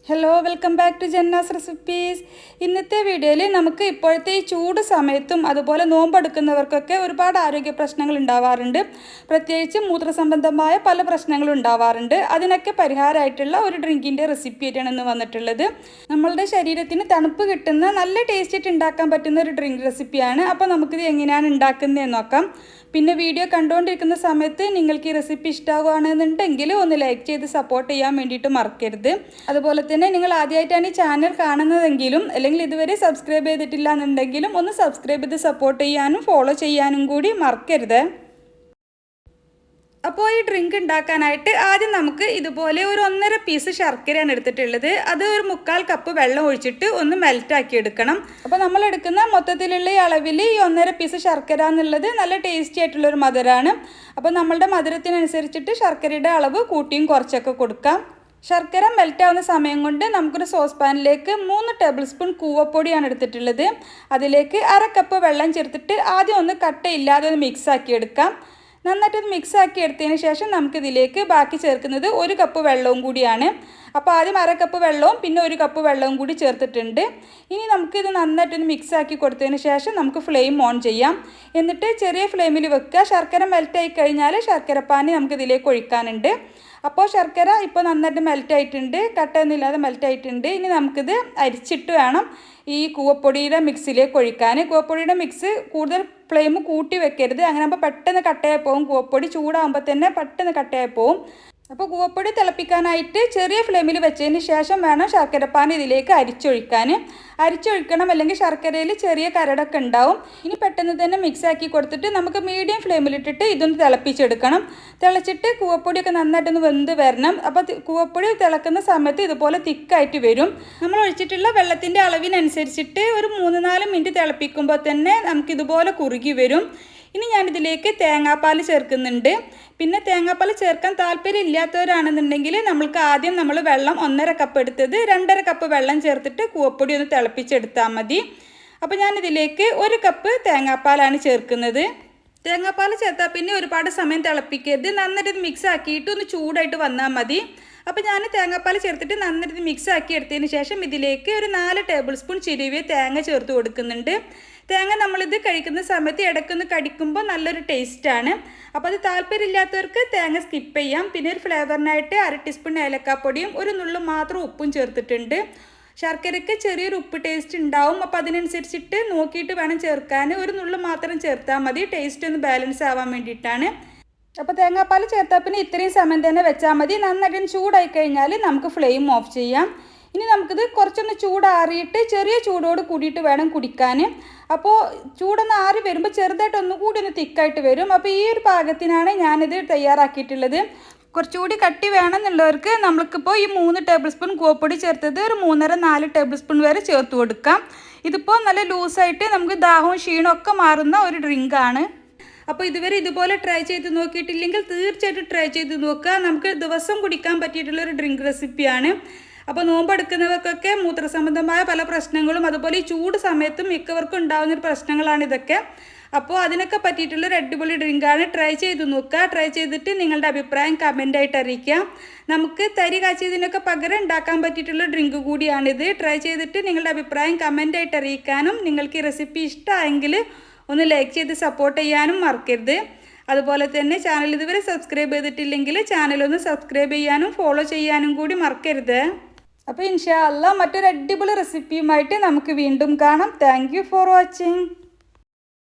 Hello welcome back to Janna's recipes. ഇന്നത്തെ വീഡിയോയിൽ നമുക്ക് ഇപ്പോഴത്തെ ഈ ചൂട് സമയത്തും അതുപോലെ നോമ്പെടുക്കുന്നവർക്കൊക്കെ ഒരുപാട് ആരോഗ്യ പ്രശ്നങ്ങൾ ഉണ്ടാവാറുണ്ട്. പ്രത്യേകിച്ച് മൂത്രസംബന്ധമായ പല പ്രശ്നങ്ങളും ഉണ്ടാവാറുണ്ട്. അതിനൊക്കെ പരിഹാരമായിട്ടുള്ള ഒരു ഡ്രിങ്കിൻ്റെ റെസിപ്പി ആയിട്ടാണ് ഇന്ന് വന്നിട്ടുള്ളത്. നമ്മളുടെ ശരീരത്തിന് തണുപ്പ് കിട്ടുന്ന നല്ല ടേസ്റ്റിയിട്ട് ഉണ്ടാക്കാൻ പറ്റുന്ന ഒരു ഡ്രിങ്ക് റെസിപ്പിയാണ്. അപ്പോൾ നമുക്കിത് എങ്ങനെയാണ് ഉണ്ടാക്കുന്നതെന്ന് നോക്കാം. പിന്നെ വീഡിയോ കണ്ടുകൊണ്ടിരിക്കുന്ന സമയത്ത് നിങ്ങൾക്ക് ഈ റെസിപ്പി ഇഷ്ടമാവുകയാണെന്നുണ്ടെങ്കിൽ ഒന്ന് ലൈക്ക് ചെയ്ത് സപ്പോർട്ട് ചെയ്യാൻ വേണ്ടിയിട്ട് മറക്കരുത്. അതുപോലെ തന്നെ നിങ്ങൾ ആദ്യമായിട്ടാണ് ഈ ചാനൽ കാണുന്നതെങ്കിലും അല്ലെങ്കിൽ ഇതുവരെ സബ്സ്ക്രൈബ് ചെയ്തിട്ടില്ല എന്നുണ്ടെങ്കിലും ഒന്ന് സബ്സ്ക്രൈബ് ചെയ്ത് സപ്പോർട്ട് ചെയ്യാനും ഫോളോ ചെയ്യാനും കൂടി മറക്കരുത്. അപ്പോൾ ഈ ഡ്രിങ്ക് ഉണ്ടാക്കാനായിട്ട് ആദ്യം നമുക്ക് ഇതുപോലെ ഒരു 1.5 പീസ് ശർക്കരയാണ് എടുത്തിട്ടുള്ളത്. അത് ഒരു 1/4 കപ്പ് വെള്ളം ഒഴിച്ചിട്ട് ഒന്ന് മെൽറ്റാക്കി എടുക്കണം. അപ്പോൾ നമ്മൾ എടുക്കുന്ന മൊത്തത്തിലുള്ള ഈ അളവിൽ ഈ 1.5 പീസ് ശർക്കര എന്നുള്ളത് നല്ല ടേസ്റ്റി ആയിട്ടുള്ളൊരു മധുരമാണ്. അപ്പോൾ നമ്മളുടെ മധുരത്തിനനുസരിച്ചിട്ട് ശർക്കരയുടെ അളവ് കൂട്ടിയും കുറച്ചൊക്കെ കൊടുക്കാം. ശർക്കര മെൽറ്റാവുന്ന സമയം കൊണ്ട് നമുക്കൊരു സോസ് പാനിലേക്ക് 3 ടേബിൾ സ്പൂൺ കൂവപ്പൊടിയാണ് എടുത്തിട്ടുള്ളത്. അതിലേക്ക് 1/2 കപ്പ് വെള്ളം ചേർത്തിട്ട് ആദ്യം ഒന്ന് കട്ടയില്ലാതെ ഒന്ന് മിക്സാക്കി എടുക്കാം. നന്നായിട്ടൊന്ന് മിക്സാക്കി എടുത്തതിന് ശേഷം നമുക്കിതിലേക്ക് ബാക്കി ചേർക്കുന്നത് 1 കപ്പ് വെള്ളവും കൂടിയാണ്. അപ്പോൾ ആദ്യം 1/2 കപ്പ് വെള്ളവും പിന്നെ 1 കപ്പ് വെള്ളവും കൂടി ചേർത്തിട്ടുണ്ട്. ഇനി നമുക്കിത് നന്നായിട്ടൊന്ന് മിക്സാക്കി കൊടുത്തതിന് ശേഷം നമുക്ക് ഫ്ലെയിം ഓൺ ചെയ്യാം. എന്നിട്ട് ചെറിയ ഫ്ലെയിമിൽ വെക്കുക. ശർക്കര മെൽറ്റായി കഴിഞ്ഞാൽ ശർക്കരപ്പാനി നമുക്കിതിലേക്ക് ഒഴിക്കാനുണ്ട്. അപ്പോൾ ശർക്കര ഇപ്പോൾ നന്നായിട്ട് മെൽറ്റായിട്ടുണ്ട്, കട്ടയൊന്നുമില്ലാതെ മെൽറ്റായിട്ടുണ്ട്. ഇനി നമുക്കിത് അരിച്ചിട്ട് വേണം ഈ കൂവപ്പൊടിയുടെ മിക്സിലേക്ക് ഒഴിക്കാൻ. കൂവപ്പൊടിയുടെ മിക്സ് കൂടുതൽ ഫ്ലെയിം കൂട്ടി വെക്കരുത്, അങ്ങനെ ആകുമ്പോൾ പെട്ടെന്ന് കട്ടയായി പോകും. കൂവപ്പൊടി ചൂടാകുമ്പോൾ തന്നെ പെട്ടെന്ന് കട്ടയായി പോകും. അപ്പോൾ കൂവപ്പൊടി തിളപ്പിക്കാനായിട്ട് ചെറിയ ഫ്ലെയിമിൽ വെച്ചതിന് ശേഷം വേണം ശർക്കരപ്പാനി ഇതിലേക്ക് അരിച്ചൊഴിക്കണം, അല്ലെങ്കിൽ ശർക്കരയിൽ ചെറിയ കരടൊക്കെ ഉണ്ടാവും. ഇനി പെട്ടെന്ന് തന്നെ മിക്സാക്കി കൊടുത്തിട്ട് നമുക്ക് മീഡിയം ഫ്ലെയിമിലിട്ടിട്ട് ഇതൊന്ന് തിളപ്പിച്ചെടുക്കണം. തിളച്ചിട്ട് കൂവപ്പൊടിയൊക്കെ നന്നായിട്ടൊന്ന് വെന്ത് വരണം. അപ്പോൾ കൂവപ്പൊടി തിളക്കുന്ന സമയത്ത് ഇതുപോലെ തിക്കായിട്ട് വരും. നമ്മൾ ഒഴിച്ചിട്ടുള്ള വെള്ളത്തിൻ്റെ അളവിനനുസരിച്ചിട്ട് ഒരു 3-4 മിനിറ്റ് തിളപ്പിക്കുമ്പോൾ തന്നെ നമുക്കിതുപോലെ കുറുകി വരും. ഇനി ഞാനിതിലേക്ക് തേങ്ങാപ്പാൽ ചേർക്കുന്നുണ്ട്. പിന്നെ തേങ്ങാപ്പാൽ ചേർക്കാൻ താല്പര്യം ഇല്ലാത്തവരാണെന്നുണ്ടെങ്കിൽ നമ്മൾക്ക് ആദ്യം നമ്മൾ വെള്ളം 1.5 കപ്പ് എടുത്തത് 2.5 കപ്പ് വെള്ളം ചേർത്തിട്ട് കൂവപ്പൊടി ഒന്ന് തിളപ്പിച്ചെടുത്താൽ മതി. അപ്പോൾ ഞാനിതിലേക്ക് 1 കപ്പ് തേങ്ങാപ്പാലാണ് ചേർക്കുന്നത്. തേങ്ങാപ്പാൽ ചേർത്താൽ പിന്നെ ഒരുപാട് സമയം തിളപ്പിക്കരുത്, നന്നായിട്ട് മിക്സ് ആക്കിയിട്ട് ഒന്ന് ചൂടായിട്ട് വന്നാൽ മതി. അപ്പോൾ ഞാൻ തേങ്ങാപ്പാൽ ചേർത്തിട്ട് നന്നായിട്ട് മിക്സ് ആക്കി എടുത്തതിന് ശേഷം ഇതിലേക്ക് ഒരു 4 ടേബിൾ സ്പൂൺ ചിരുവിയ തേങ്ങ ചേർത്ത് കൊടുക്കുന്നുണ്ട്. തേങ്ങ നമ്മളിത് കഴിക്കുന്ന സമയത്ത് ഇടയ്ക്കൊന്ന് കടിക്കുമ്പോൾ നല്ലൊരു ടേസ്റ്റാണ്. അപ്പോൾ അത് താല്പര്യമില്ലാത്തവർക്ക് തേങ്ങ സ്കിപ്പ് ചെയ്യാം. പിന്നെ ഒരു ഫ്ലേവറിനായിട്ട് 1/2 ടീസ്പൂൺ ഏലക്കാപ്പൊടിയും ഒരു നുള്ളു മാത്രം ഉപ്പും ചേർത്തിട്ടുണ്ട്. ശർക്കരയ്ക്ക് ചെറിയൊരു ഉപ്പ് ടേസ്റ്റ് ഉണ്ടാവും, അപ്പോൾ അതിനനുസരിച്ചിട്ട് നോക്കിയിട്ട് വേണം ചേർക്കാൻ. ഒരു നുള്ളു മാത്രം ചേർത്താൽ മതി, ടേസ്റ്റ് ഒന്ന് ബാലൻസ് ആവാൻ വേണ്ടിയിട്ടാണ്. അപ്പോൾ തേങ്ങാപ്പാൽ ചേർത്താൽ പിന്നെ ഇത്രയും സമയം തന്നെ വെച്ചാൽ മതി. നന്നായിട്ട് ചൂടായി കഴിഞ്ഞാൽ നമുക്ക് ഫ്ലെയിം ഓഫ് ചെയ്യാം. ഇനി നമുക്കിത് കുറച്ചൊന്ന് ചൂടാറിയിട്ട് ചെറിയ ചൂടോട് കൂടിയിട്ട് വേണം കുടിക്കാൻ. അപ്പോൾ ചൂടൊന്ന് ആറി വരുമ്പോൾ ചെറുതായിട്ട് ഒന്നുകൂടി ഒന്ന് തിക്കായിട്ട് വരും. അപ്പോൾ ഈ ഒരു പാകത്തിനാണ് ഞാനിത് തയ്യാറാക്കിയിട്ടുള്ളത്. കുറച്ചുകൂടി കട്ടി വേണമെന്നുള്ളവർക്ക് നമ്മൾക്കിപ്പോൾ ഈ 3 ടേബിൾ സ്പൂൺ കൂവപ്പൊടി ചേർത്തത് ഒരു 3.5-4 ടേബിൾ സ്പൂൺ വരെ ചേർത്ത് കൊടുക്കാം. ഇതിപ്പോൾ നല്ല ലൂസായിട്ട് നമുക്ക് ദാഹവും ക്ഷീണവും ഒക്കെ മാറുന്ന ഒരു ഡ്രിങ്കാണ്. അപ്പോൾ ഇതുവരെ ഇതുപോലെ ട്രൈ ചെയ്ത് നോക്കിയിട്ടില്ലെങ്കിൽ തീർച്ചയായിട്ടും ട്രൈ ചെയ്ത് നോക്കുക. നമുക്ക് ദിവസം കുടിക്കാൻ പറ്റിയിട്ടുള്ളൊരു ഡ്രിങ്ക് റെസിപ്പിയാണ്. അപ്പോൾ നോമ്പെടുക്കുന്നവർക്കൊക്കെ മൂത്രസംബന്ധമായ പല പ്രശ്നങ്ങളും അതുപോലെ ഈ ചൂട് സമയത്തും മിക്കവർക്കും ഉണ്ടാകുന്നൊരു പ്രശ്നങ്ങളാണ് ഇതൊക്കെ. അപ്പോൾ അതിനൊക്കെ പറ്റിയിട്ടുള്ളൊരു അടിപൊളി ഡ്രിങ്കാണ്. ട്രൈ ചെയ്ത് നോക്കുക. ട്രൈ ചെയ്തിട്ട് നിങ്ങളുടെ അഭിപ്രായം കമൻ്റായിട്ട് അറിയിക്കുക. നമുക്ക് തരി കാച്ചിയതിനൊക്കെ പകരം ഉണ്ടാക്കാൻ പറ്റിയിട്ടുള്ള ഡ്രിങ്ക് കൂടിയാണിത്. ട്രൈ ചെയ്തിട്ട് നിങ്ങളുടെ അഭിപ്രായം കമൻ്റായിട്ട് അറിയിക്കാനും നിങ്ങൾക്ക് ഈ റെസിപ്പി ഇഷ്ടമായെങ്കിൽ ഒന്ന് ലൈക്ക് ചെയ്ത് സപ്പോർട്ട് ചെയ്യാനും മറക്കരുത്. അതുപോലെ തന്നെ ചാനൽ ഇതുവരെ സബ്സ്ക്രൈബ് ചെയ്തിട്ടില്ലെങ്കിൽ ചാനലൊന്ന് സബ്സ്ക്രൈബ് ചെയ്യാനും ഫോളോ ചെയ്യാനും കൂടി മറക്കരുത്. അപ്പോൾ ഇൻഷാ അല്ലാഹ് മറ്റൊരു അടിപൊളി റെസിപ്പിയുമായിട്ട് നമുക്ക് വീണ്ടും കാണാം. Thank you for watching.